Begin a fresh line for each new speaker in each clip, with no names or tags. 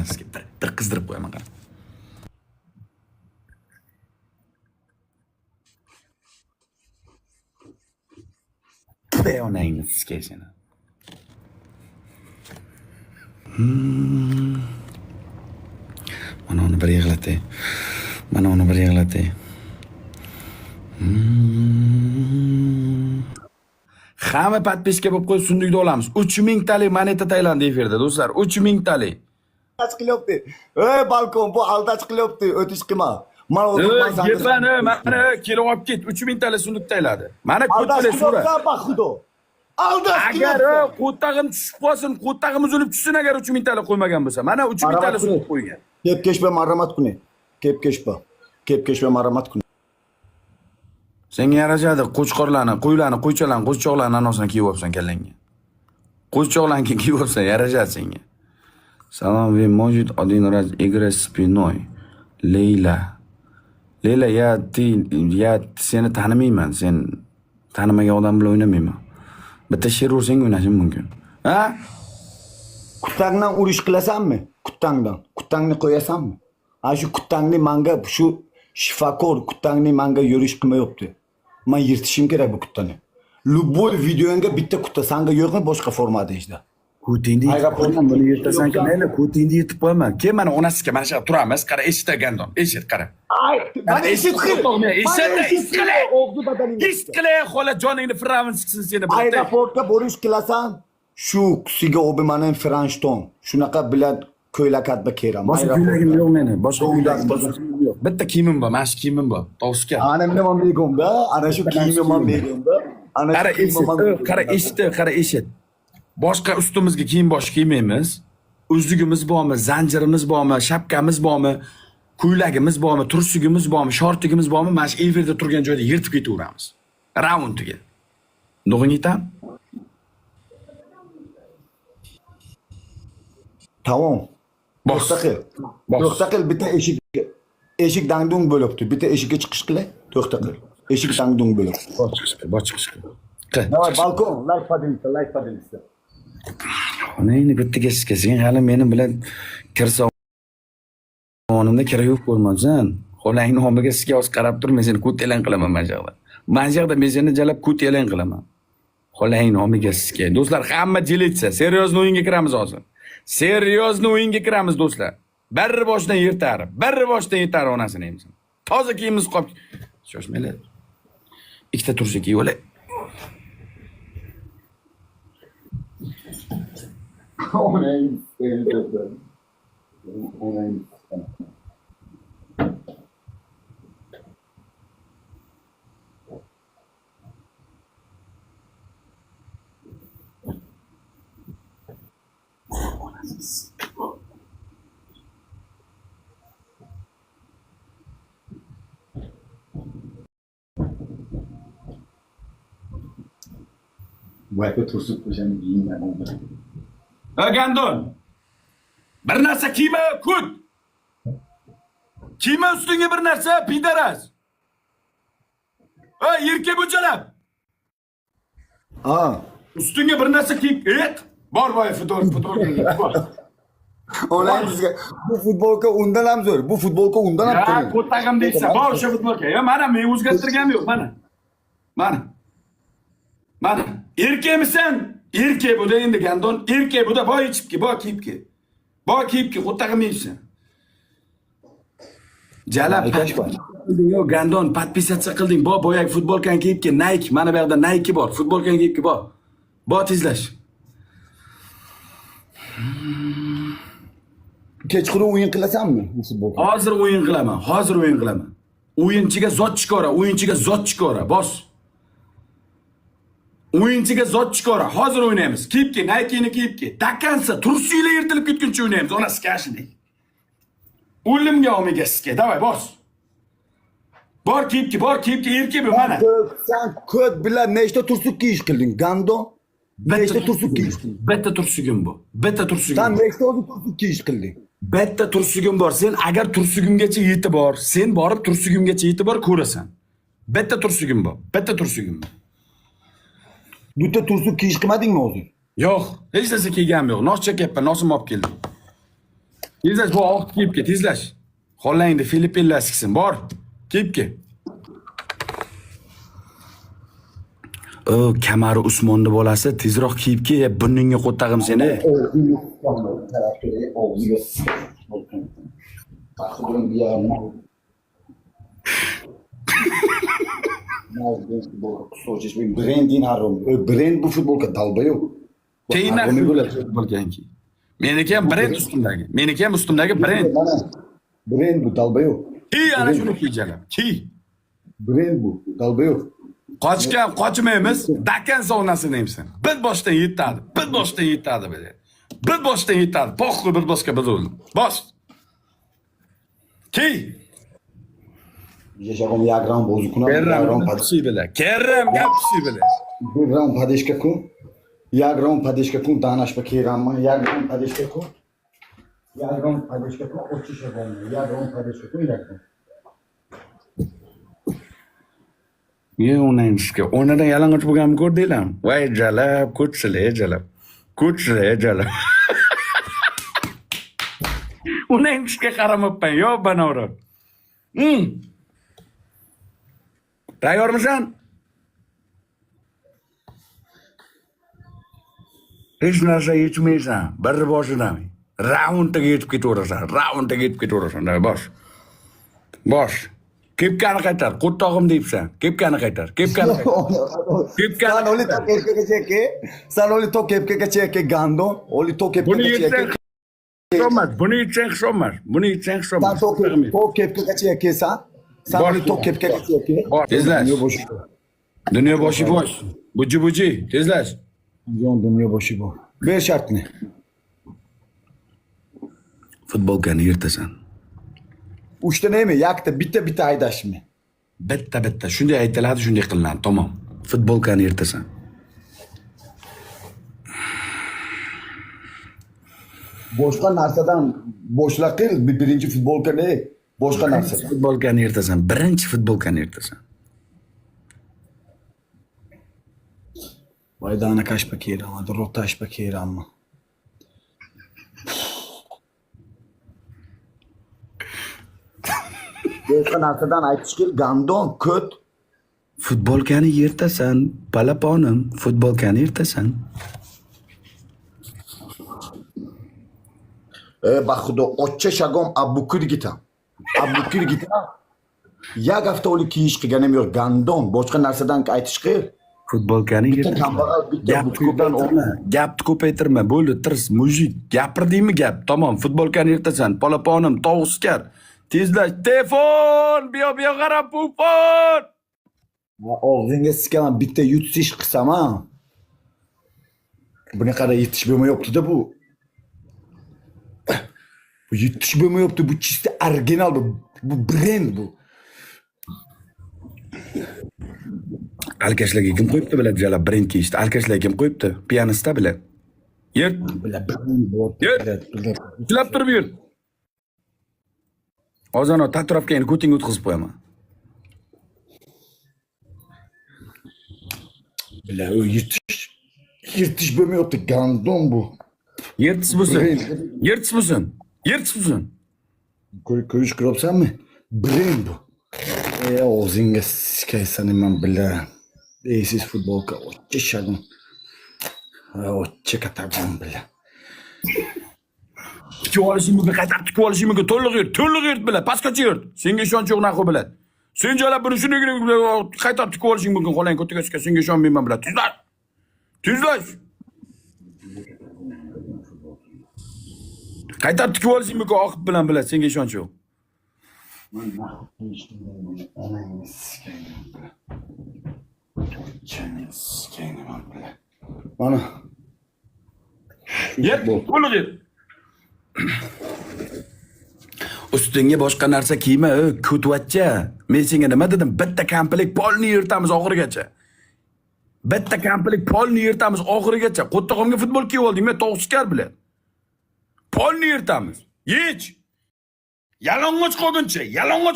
mana sizga bir qizdirib qo'yaman qara. Onangni sizga seni. Mana uni bir yig'latay. Mana uni bir yig'latay. Hamma podpiska bo'lib qo'yib sundukda olamiz. 3000 talik moneta Tailand efirda do'stlar. 3000 talik.
Aldaç qilyapti. Ey balkon bu aldaç qilyapti. O'tish qilma. Mana o'tirman.
Yepani, mana kelib olib ket. 3000 talik sunduk tayladi. Mana ko'p
Aldaç
pul sura.
qilyapti baxudo. Aldaç
Agar
qilyapti.
qo'ttag'im tushib qolsin, qo'ttag'im uzilib tushsin agar 3000 talik qo'ymagan bo'lsa. Mana 3000 talik sunduk qo'ygan.
Kepkesh ve marhamat kuni. Kepkesh ve marhamat kuni.
Senga yarashadi qo'chqorlarni, qo'ylarni, qo'ychalarni, qo'chqorlarni anosini kiyib olsan kallangga. Qo'chqorlarni kiyib olsan yarashadi senga. Salom ve может один раз играть спиной. Leyla. Leyla ya seni tanimayman. Sen tanimagan odam bilan o'ynamayman. Bitta she'r ursang o'ynashim mumkin. Ha?
Kuttangdan urush qilasanmi? Kuttangni qo'yasanmi? Ana shu kuttangni manga shu shifakor kuttangni manga yurish qilmayapti. Men yirtishim kerak bu kuttani. Любой videoga bitta kutta sanga yo'qmi boshqa formada ishda.
Kutingni yetib qo'yman, buni yirtasan ki mayli, kutingni yetib qo'yman. Kel mana onasiga mana shu turamiz, qara eshitda gandon, eshit qara.
Ay, mana eshit
qilay, xola joningni firavn chiqsin seni bir.
Aeroportga borish qilasan, shu kusiga obi mani Franchton. Shunaqa bilan ko'ylakatda keraman.
Boshqa ko'ylagim yo'q meni. Boshqa uydan yo'q. Bitta kiyimim bor, mana shu kiyimim bor. Tovusga.
Ana nima begomda, ana shu kiyimim ham begomda.
Qara eshit. Boshqa ustimizga kiyim bosh kiymaymiz. Uzugimiz bormi, zanjirimiz bormi, shapkamiz bormi, ko'ylagimiz bormi, tursugimiz bormi, shortigimiz bormi, mana shu efirda turgan joyda yirtib ketaveramiz. Raundiga. Do'g'initam?
Tamam.
Bosh.
To'xta qil, bitta eshik dangdung bo'libdi. Bitta eshikka chiqish qilay. To'xta qil. Eshik dangdung bo'libdi.
Bosh chiqish qil.
Давай, balkon, like padilsa.
Onangni bitta kesing, hali meni bilan kirsa onimda kira yo'q bo'lmasin. Xolangni nomiga sizga o'z qarab turmay seni kut e'lon qilaman mana yoqda. Mana yoqda men seni jalab kut e'lon qilaman. Xolangni nomiga sizga. Do'stlar, hamma jilitsa, seryozni o'yinga kiramiz hozir. Seryozni o'yinga kiramiz do'stlar. Bir boshdan yetar onasini ham. Toza kiyimiz qolib. Shoshmanglar. Ikkita tursa kiyib olay.
Bu yoqqa tursib qo'shani kiyingan.
Gandon. Bir narsa kiyma, kut. Kiyma ustingga bir narsa, pidaras. Yerga bo'chalab. Ustingga bir narsa kiyib, bor futbolka.
Onang bizga bu futbolka undan ham zo'r. Bu futbolka undan ham
qo'ying. Qo'ttag'im deysan, bor o'sha futbolka. Mana men o'zgartirganim yo'q, mana. Erkakmisan? Erkak bu da endi gandon, erkak bu da boy ichibki, boy kiyibki. Boy kiyibki, qo'ttag'im yeysan. Jalab yo'q gandon, podpisatsiya qilding. Boyak futbolkani kiyibki, Nike, mana bu yerda Nike bor. Futbolkani kiyibki, bor tezlash.
Kechqurun o'yin qilasanmi bu futbolka?
Hozir o'yin qilaman. O'yinchiga zot chiqora, bos. O'yinchiga zot chiqora. Hozir o'ynaymiz. Kiyibki, Nike'ni kiyibki. Takansa tursuyla yirtilib ketguncha o'ynaymiz. Onasi kashini. O'limga olmaga sizga. Davay, bos. Bor kiyibki, erkak bu mana.
Sen ko'd bilan nechta tursuk kiyish qilding? Gando? Nechta tursuk kiyish qilding?
Bitta tursugim bu.
Sen nechta tursuk kiyish qilding?
Bitta tursugim bor. Sen agar tursugimgacha yetib bor, sen borib tursugimgacha yetib bor, ko'rasan. Bitta tursugim bor.
Bitta tursuk kiyish qilmadingmi o'zing?
Yo'q, hech narsa kiyganim yo'q. Nos chekyapman, nosim olib keldim. Tezlash, bu oq kiyib kel, tezlash. Xollangni Filippinlar siksin, bor. Kiyib kel. O, Kamari Usmonni bolasi, tezroq kiyib kel, burningga qo'ttag'im seni.
Brendin harom. Brend bu futbolka dalbayoq.
Keyindan futbolkanki. Meniki ham brend ustimdagi. Meniki ham ustimdagi brend.
Brend bu dalbayoq.
Kiy ana shuni kiyjalam. Kiy.
Brend bu dalbayoq.
Qochgan qochmaymiz, dakan saunasini yemsan. Bir boshdan yetadi. Bir boshdan yetadi böyle. Bir boshdan yetadi. Poxli bir boshqa bildim. Bosh. Kiy.
Yaşagom yagram bozukuna.
Kerram gapsi bile. Kerram gapsi bile.
Yagram padeshka kun. Yagram padeshka kun danashpa keramma. Yagram padeshka kun. Yagram padeshka kun. Ochishagom. Yagram padeshka kun yagram.
Ye onaymışka. Onadan yalang'och bo'lganimni ko'rdinglarmi? Voy jalab, ko'chsilar jalab. Ko'chsilar jalab. Onaymışka qaramabman, yo banavron. Tayyormisan? Hech narsa yetmaysan. Bir boshidan. Raundga yetib ketaverasan. Raundga yetib ketaverasan. Bosh. Bosh. Kepkani qaytar. Qo'ttog'im deyapsan. Kepkani qaytar. Kepkani qaytar.
Sen oli to kepkega cheke. Sen oli to kepkega cheke gando. Oli to
Buni
kepkega
yetsang
cheke.
hisobmas. Buni yetsang hisobmas. Buni yetsang
Sen
hisobmas.
to kepkega cheke sen. Sen oli to kepkega cheke.
Tezlash. Dunyo boshi bosh. Buji. Tezlash.
Yon dunyo boshi bu. Ber shartni.
Futbolkani yirtasan.
Uchta neymi? Yakta bitta haydashmi?
Bitta. Shunday aytiladi, shunday qilinadi. Tamom. Futbolkani yirtasan.
Boshqa narsadan boshla qil. Birinchi futbolka ne? Boshqa narsadan.
Futbolkani yirtasan. Birinchi futbolkani yirtasan.
Vaydana kaçpa keramma, rotashpa keramma. Boshqa narsadan aytish kel, gandon, ko't.
Futbolkani yirtasan, palaponim. Futbolkani yirtasan.
Bak xudo, ochcha shagom abukir gitam. Abukir gitam. Yak hafta oli kiyish qilganim yo'q, gandon. Boshqa narsadan aytish kel.
Futbolkani yirtasan. Gapni ko'paytirma. Bo'ldi, tirs, mujik. Gapirdingmi gap? Tamom, futbolkani yirtasan. Palaponim, tovuskar. Tezlash, telefon, bu yoqqa qarab, pufon.
Og'zingga sikaman, bitta yutsish qilsam ha. Buni qara yetish bo'lmayapti-da bu. Bu yetish bo'lmayapti, bu chista original bu. Bu brend bu.
Alkashlarga kim qo'yibdi biladi jalab brend kiyishdi. Alkashlarga kim qo'yibdi? Pianista biladi. Yurt. Ushlab turib yur. Hozir ana taturovkangni ko'tingga o'tkazib qo'yaman.
Bila o yirtish bo'lmayapti, gandon bu.
Yirtish bo'lsin.
Ko'rish qilyapsanmi? Brend bu. Og'zingga sikaysan man bila. Deysiz futbolka ochcha shagim. Ochcha katabam bila.
Tikib olishing mumkin, qaytarib tikib olishing mumkin. To'liq yurt biladi. Pastgacha yurt. Senga ishonch yo'q narxi biladi. Sen jalab buni shunigina qaytarib tikib olishing mumkin. Qo'lang ko'tiga senga ishonmayman biladi. Tezlash. Qaytarib tikib olishing mumkin. Oqib bilan biladi. Senga ishonch yo'q.
Mana.
To'liq yurt. Ustingga boshqa narsa kiyma, ko'tvatcha. Men senga nima dedim? Bitta kamplik polni yirtamiz oxirigacha. Bitta kamplik polni yirtamiz oxirigacha. Qo'ttog'imga futbol kiyib oldingmi? To'g'riskar bilan. Polni yirtamiz. Yech. Yalang'och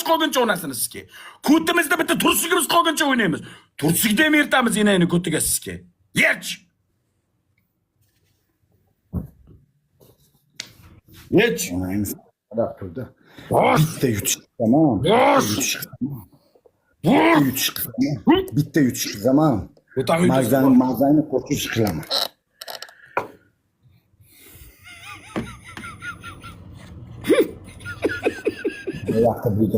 qolguncha onasini sizga. Ko'timizda bitta tursigimiz qolguncha o'ynaymiz. Tursigda ham yirtamiz enayni ko'tiga sizga. Yech. Hech.
Onangni qarab turdi.
Bosh.
Bitta yutish qilaman.
Bosh.
Bitta yutish qilaman. Bitta yutish qilaman.
O'ta uyda.
Mazani qo'shish qilaman. Vaqt bitta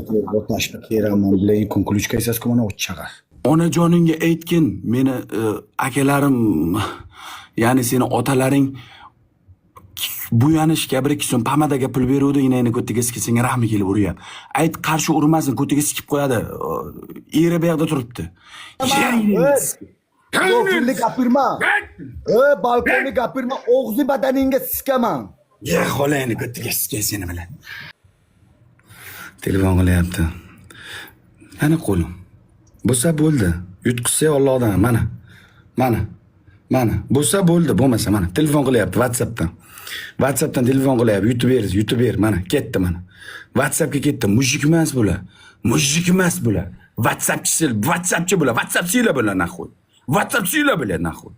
tashqa keraman bilan konkulishka esas komana o'chchag'ar.
Onajoningga aytgin, meni akalarim, ya'ni seni otalaring buyanish gapira kisun pamadaga pul beruvdi, inayni ko'tiga senga rahmi kelib uryapti. Ayt qarshi urmasin, ko'tiga sikib qo'yadi. Eri bu yoqda turibdi.
Balkonni gapirma. Balkonni gapirma, og'zi badaningga siskaman.
Ya xolayni ko'tiga sikay seni bilan. Telefon qilyapti. Mana qo'lim. Bo'lsa bo'ldi. Yutqizsa Allohdan, mana. Mana. Bo'lsa bo'ldi, bo'lmasa mana. Telefon qilyapti WhatsAppdan. WhatsAppdan telefon qilyapti. YouTube ber, mana. Ketdi mana. WhatsAppga ketdi. Mujik emas bular. WhatsAppchi bular. WhatsAppchilar bular naxoy. WhatsAppchilar bular naxoy.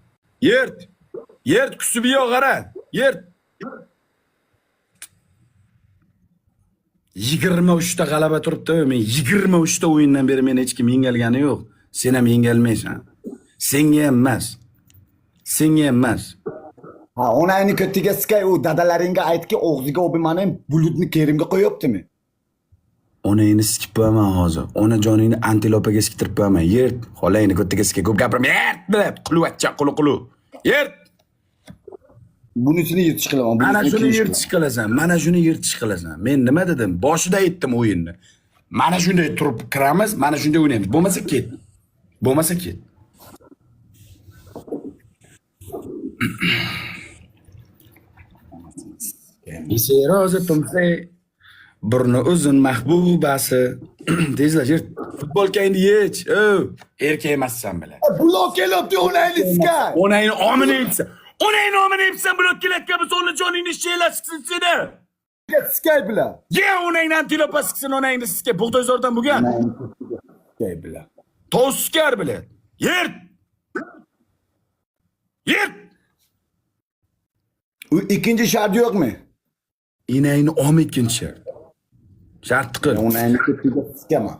Yert kusubiga qara. Yert. 23 ta g'alaba turibdi. Men 23 ta o'yindan beri meni hech kim yengilgani yo'q. Sen ham yengilmaysan. Senga emas.
Ha, onangni ko'tiga sikay, u dadalaringga aytki, og'ziga obimani bulutni kerimga qo'yibdimi?
Onangni sikib qo'yaman hozir. Onajoningni antilopaga siktirib qo'yaman. Yert, xolayni ko'tiga sikay, ko'p gapirma. Yert, bilib, quluvachcha qulu. Yert.
Bunisini yirtish qilaman.
Mana shuni yirtish qilasan. Men nima dedim? Boshida aytdim o'yinni. Mana shunday turib kiramiz, mana shunday o'ynaymiz. Bo'lmasa ket. Roza tumse burni uzun mahbubasi. Tezlar, futbolka endi yech. Erkak emassan bilan.
Blok kelibdi onangni sikay.
Onangni omini aytsa. Onangni omini aytsan blok kelayotgan bo'lsa, onajoningni sheylasin seni.
Sikay bilan.
Ya onangni antilopa siksin, onangni sikay. Bug'doyzordan bo'lgan.
Sikay bilan.
To'skar bilan. Yert.
U ikkinchi shart yo'qmi?
Inayni olma ikkinchi shart. Shart qil.
Onangni ko'tiga sikaman.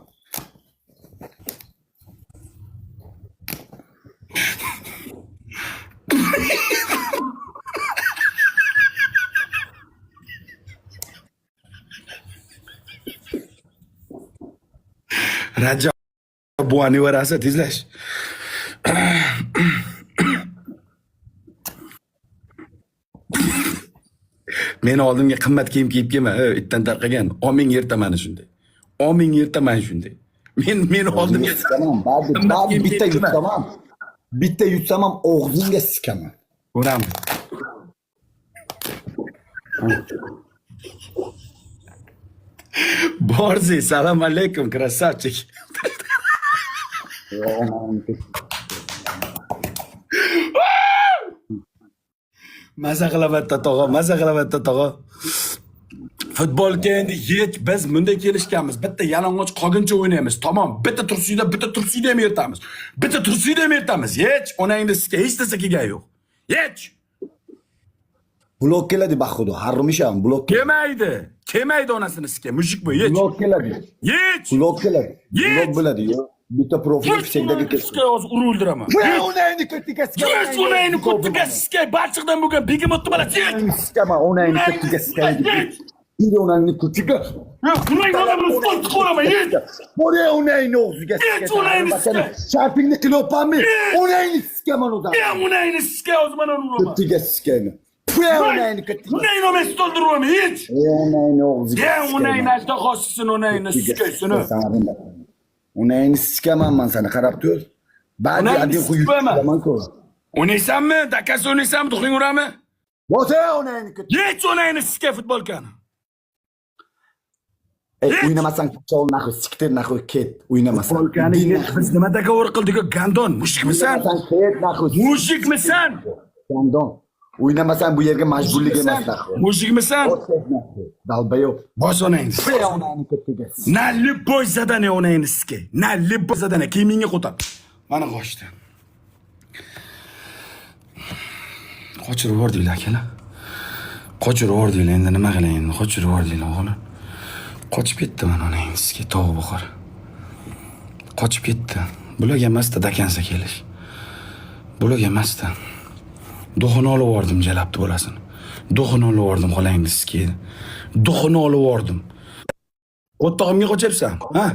Rajab buvani varasa tezlash. Meni oldimga qimmat kiyim kiyib kelma. Itdan tarqagan. Oming yertaman shunday. Men oldimga
Ba'zi bitta yutsamam. Bitta yutsamam og'zingga sikaman.
Ko'ramiz. Borzi, salom alaykum, krasavchik. Maza qilavatda tog'a. Futbolga endi hech biz bunday kelishganmiz. Bitta yalang'och qolguncha o'ynaymiz. Tamom, bitta tursiyda ham yirtamiz. Hech onangni sizga hech narsa kelgani yo'q. Hech.
Blok keladi baxudo. Harrimisham blok.
Kelmaydi onasini sizga. Mushuk bu, hech.
Blok keladi.
Hech.
Blok bo'ladi. Bitta profil fikrdagi
sizga hozir urib o'ldiraman.
Onangni ko'tiga sikaman.
Onangni ko'tiga sikay, barchiqdan bo'lgan begemotni bola.
Sikaman, onangni ko'tiga sikay. Bir onangni ko'tiga.
Onangni odamni stol qo'raman, hech.
Bo'ray onangni o'g'ziga sikay.
Hech onangni sikay.
Sharpingni qilyapmanmi? Onangni sikaman o'zim.
Onangni sikay, hozir mana uraman.
Ko'tiga sikayman. Onangni ko'tiga.
Onangni men stoldirmayman, hech.
Onangni o'g'ziga.
Onangni ajdahosisin, onangni sikaysini.
Onangni sikaman men seni qarab tur. Ba'zi adin qo'yaman-ku.
O'ynaysanmi? Dakasi o'ynaysanmi? To'qing urami?
Bo'lsa onangni ko'tiga.
Hech onangni sikay futbolkani.
O'ynamasan chol naxo siktir naxo ket. O'ynamasan.
Futbolkani biz nima dogovor qildik? Gandon, mushukmisan?
Ket naxo.
Mushukmisan?
Gandon. O'ynamasan bu yerga majburlik emas naxo.
Mushukmisan?
Dalbayo.
Bosh onangni.
Onangni ko'tiga.
Na любой задание onangni sikay. Na любой задание kiyimingga qo'tab. Mana qochdi. Qochirib yubordinglar akalar. Qochirib yubordinglar, endi nima qilay endi? Qochirib yubordinglar o'g'lim. Qochib ketdi mana onangizga tovuq buqor. Qochib ketdi. Bularga emasda dakansa kelish. Bularga emasda. Duxini olib yubordim jalabdi bo'lasini. Duxini olib yubordim xolangizga. Duxini olib yubordim. O'rtog'imga qochyapsan, ha?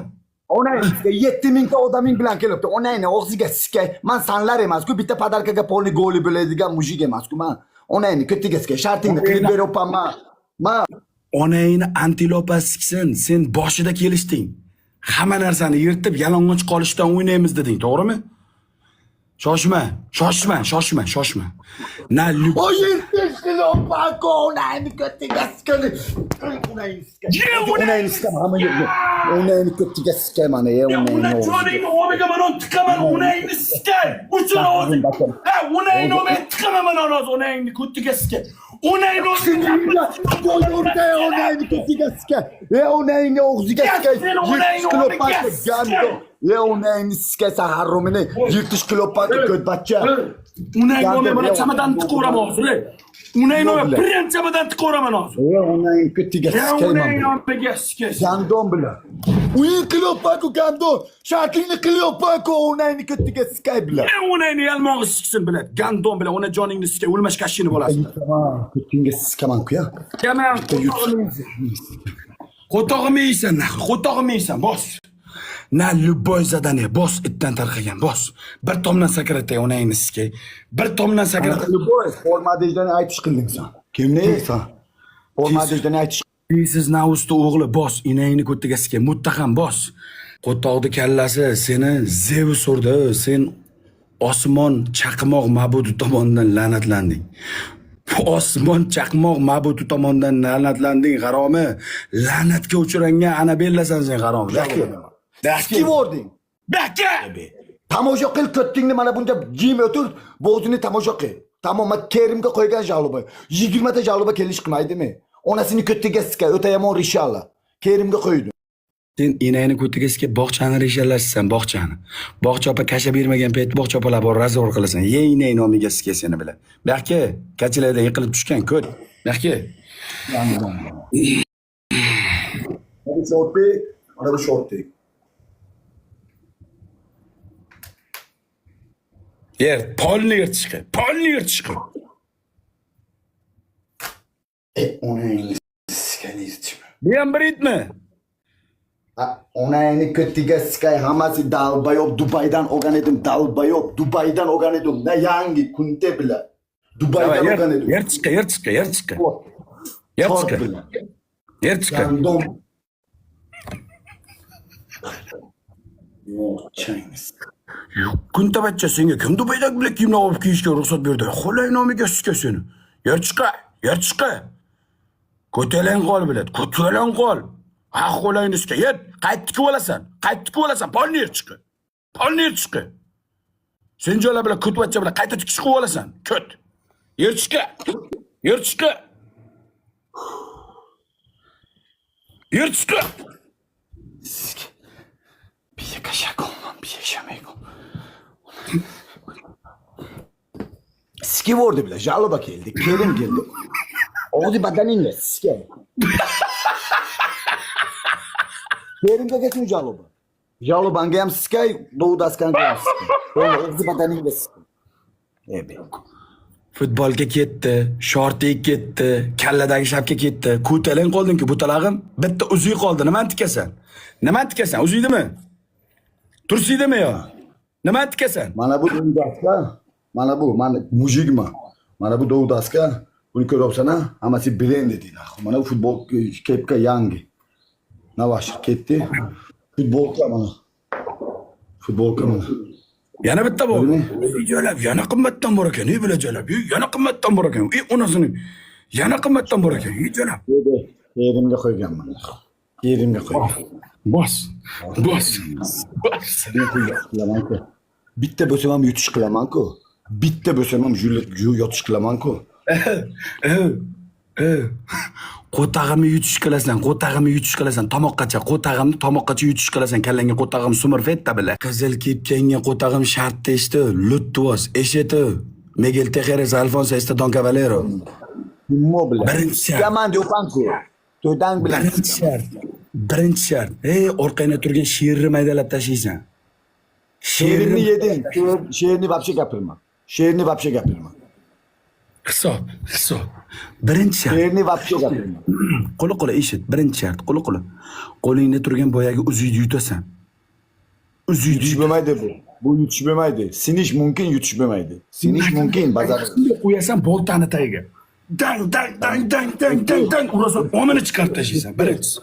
Onangizga 7000 ta odaming bilan kelibdi. Onangni og'ziga siskay. Men sanlar emas-ku, bitta podarkaga polni goli bo'ladigan mujik emas-ku men. Onangni ko'tiga siskay. Shartingni qilib beryapman men. Men
Onangni antilopa siksin, sen boshida kelishding. Hamma narsani yirtib yalang'och qolishdan o'ynaymiz deding, to'g'rimi? Shoshma. Na
Oye, lopaco, onangni ko'tiga siskay. Onangni siskay. Onangni siskay. Onangni ko'tiga siskay mana, onangni.
Joningni o'miga mana tiqaman, onangni sikay. Uchun o'zing. Ha, onangni o'miga tiqaman mana hozir, onangni ko'tiga sikay. Onangni
onangni ko'tiga siskay. Onangni og'ziga siskay. Onangni siskay saharromini yirtish kilopati ko'tbacha.
Unangni o'miga mana chamadan tiqaveraman hozir. Unangni o'miga birinchi chamadan tiqaveraman hozir.
Onangni ko'tiga siskay.
Unangni o'miga sikay.
Gandon bilan. Uy kilopati gandon. Shaklingni kilopati onangni ko'tiga siskay bilan.
Unangni yalmog'i siksin biladi. Gandon bilan ona joningni sikay, o'lmash kashini bo'lasiz.
Ko'tingga siskaman-ku ya.
Kaman qo'tog'imni yeysan, qo'tog'imni yeysan, bos. Na любой задание, bos itdan tarqagan, bos. Bir tomdan sakratay onangni sikay. Bir tomdan sakratay.
Formadejdan aytish qilding sen. Kimni yeysan? Formadejdan aytish.
Siz nausta o'g'li bos, inangni ko'tiga sikay, muttaham bos. Qo'toqni kallasi seni Zeus urdi, sen osmon chaqmoq ma'budi tomonidan la'natlanding. Osmon chaqmoq ma'budi tomonidan la'natlanding, g'aromi. La'natga uchrangan Anabellasan sen, g'aromi.
Daski vording.
Bakka!
Tomosha qil ko'ttingni mana buncha jim o'tir, bo'zini tomosha qil. Tamom, Kerimga qo'ygan jaluba. 20 ta jaluba kelish qilmaydimi? Onasini ko'tiga siskay, o'ta yomon rishallar. Kerimga qo'ydi.
Sen inangni ko'tiga sikay, bog'chani rishallashsan, bog'chani. Bog'cha opa kasha bermagan payt bog'cha opalar bor razor qilasan. Ye inang nomiga sikay seni bilan. Bakka, kachilardan yiqilib tushgan ko't. Bakka.
Mana shorti, mana bu shorti.
Polni yirtishqi.
Onangni siskayni yirtishmi?
Bu ham bir itmi?
Onangni ko'tiga siskay, hammasi dalbayob Dubaydan olgan edim, dalbayob Dubaydan olgan edim. Na yangi kunte bilan. Dubaydan olgan edim.
Yirtishqi.
Gandon. Chinese.
Kunta bachcha senga kim Dubaydagi bilan kiyimni olib kiyishga ruxsat berdi? Xo'lay nomiga sikay seni. Yirtishqi. Ko'talang qol biladi. Ko'talang qol. Ha, qo'layni sikay. Yet, qaytib olasan. Polni yirtishqi. Sen jo'la bilan ko'tvacha bilan qayta tikish qilib olasan. Ko't. Yirtishqi.
Biye kaşak olmam, biye şamek ol. Ski vurdu bile, jaluba geldi, Kerim geldi. Oğuz badaninle, ski. Kerim'de geçin jaluba. Jaluban gem ski, Doğu Daskan gem ski. Oğuz badaninle ski. Evet.
Futbolga ketdi, shortiga ketdi, kalladagi shapka ketdi. Ko'talang qolding-ku, butalag'im. Bitta uzuy qoldi. Nimani tikasan? Uzuydimi? Tursiydimi yo? Nimani tikasan?
Mana bu Doğu Daskan, mana mujigma. Mana bu Doğu Daskan. Bunu ko'ryapsan ha? Hammasi brend dedilar. Mana bu futbol kepka yangi. Navash ketdi. Futbolka mana.
Yana bitta bor. Jo'lab, yana qimmatdan bor ekan. Ey bila jo'lab, yana qimmatdan bor ekan. Ey onasini. Yana qimmatdan bor ekan. Ey jo'lab.
Yerimga qo'yganman.
Bos.
Bitta bo'lsam ham yutish qilaman-ku. Bitta bo'lsam ham yotish qilaman-ku.
Qo'tag'imni yutish qilasan, tomoqqacha yutish qilasan, kallangga qo'tag'im sumirfetta bila. Qizil kepkangga qo'tag'im shartda eshitdi, Luttvos, eshitdi. Miguel Tejeres, Alfonso Esteban Caballero.
Kimmo bilan?
Birinchi shart.
Yaman yo'qan-ku. To'dang bilan.
Birinchi shart. Birinchi shart. Ey, orqangda turgan sherni maydalab tashlaysan.
She'rini yeding. She'rni вообще gapirma. She'rni вообще gapirma.
Hisob. Birinchi shart.
She'rni вообще gapirma.
Qo'li eshit. Birinchi shart. Qo'li. Qo'lingda turgan boyagi uzuyni yutasan.
Yutish bo'lmaydi bu. Bu yutish bo'lmaydi. Sinish mumkin, yutish bo'lmaydi. Sinish mumkin, bazar.
Shunday qo'yasan boltani tagiga. Dang urasan, omini chiqarib tashlaysan. Birinchisi.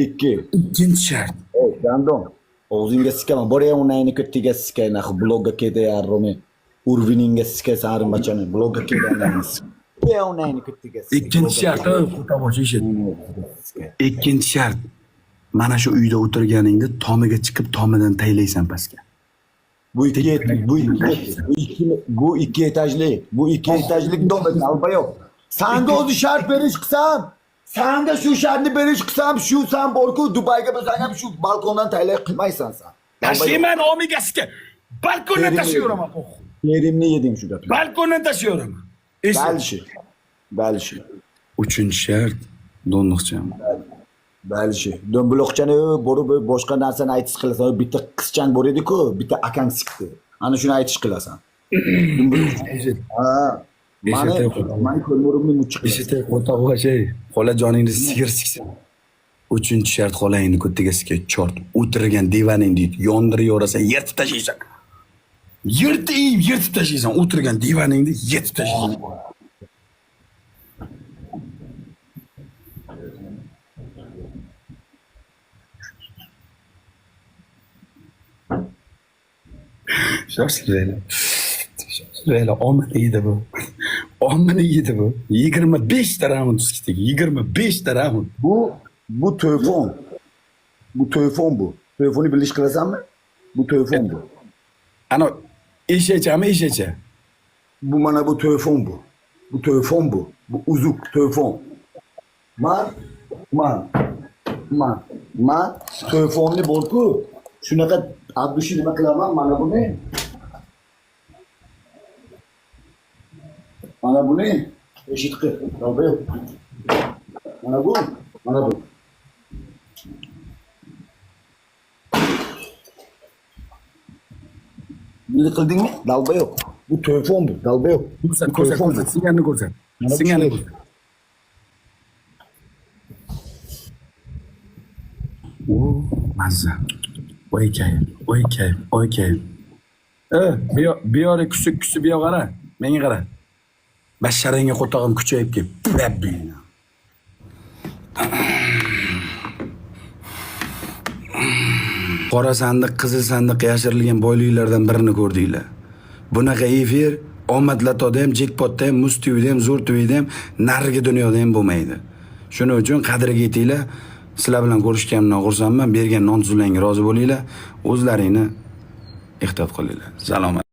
Ikki.
Ikkinchi shart.
Ey, Gandon. Og'zingga sikaman. Boraya unayni ko'tiga sikay, nax blogga kede yarromi. Urviningga sikay sarimachani blogga kede anayni. Boraya unayni ko'tiga sikay.
Ikkinchi shart, qo'tabosh eshit. Ikkinchi shart. Mana shu uyda o'tirganingda tomiga chiqib, tomidan taylaysan pastga.
Bu ikki etajli. Bu ikki etajlik dom alba yo'q. Sanga o'zi shart berish qilsam, sanga shu shartni berish qilsam, shu san borku Dubayga bo'lsang ham shu balkondan taylay qilmaysan sen.
Tashlayman omigasiga. Balkondan tashiyveraman.
Yerimni yedim shu gapni.
Balkondan tashiyveraman.
Balshi.
Uchinchi shart do'ndiqcham.
Balshi. Do'mbuloqchani borib boshqa narsani aytish qilasan. Bitta qizchang bor edi-ku, bitta akang sikdi. Ana shuni aytish qilasan. Ha. Mani ko'rmurimni muchiq.
Eshitay, qo'tog'a xola joningni sigir siksin. Uchinchi shart xolangni ko'tiga sikka chort. O'tirgan divaningni yondirib yorasan, yirtib tashlaysan. Yirtib tashlaysan. O'tirgan divaningni yirtib tashlaysan. Shoshlayla, omini yedi bu. 25 ta raund tuskitiga, 25 ta raund.
Bu telefon. Bu telefon bu. Telefonu bilish qilasanmi? Bu telefon bu.
Ana eshacha.
Bu mana bu telefon bu. Bu telefon bu. Bu uzuk telefon. Man telefonni borku. Shunaqa abdushi nima qilaman mana buni. Mana buni eshitqi. Mana bu. Buni qildingmi? Dalba yo'q. Bu telefon bu, dalba yo'q.
Ko'rsat. Singanni ko'rsat. Mazza. Voy kayf. Bu yoqda kuchli bu yoqqa qara. Menga qara. Basharangga qo'tog'im kuchayib kelib. Qora sandiq, qizil sandiqqa yashirilgan boyliklardan birini ko'rdinglar. Bunaqa efir omadlatda ham, jekpotda ham, muz TVda ham, zo'r TVda ham, narigi dunyoda ham bo'lmaydi. Shuning uchun qadriga yetinglar. Sizlar bilan ko'rishganimdan xursandman. Bergan non tuzlarga rozi bo'linglar. O'zlaringni ehtiyot qilinglar. Salomat.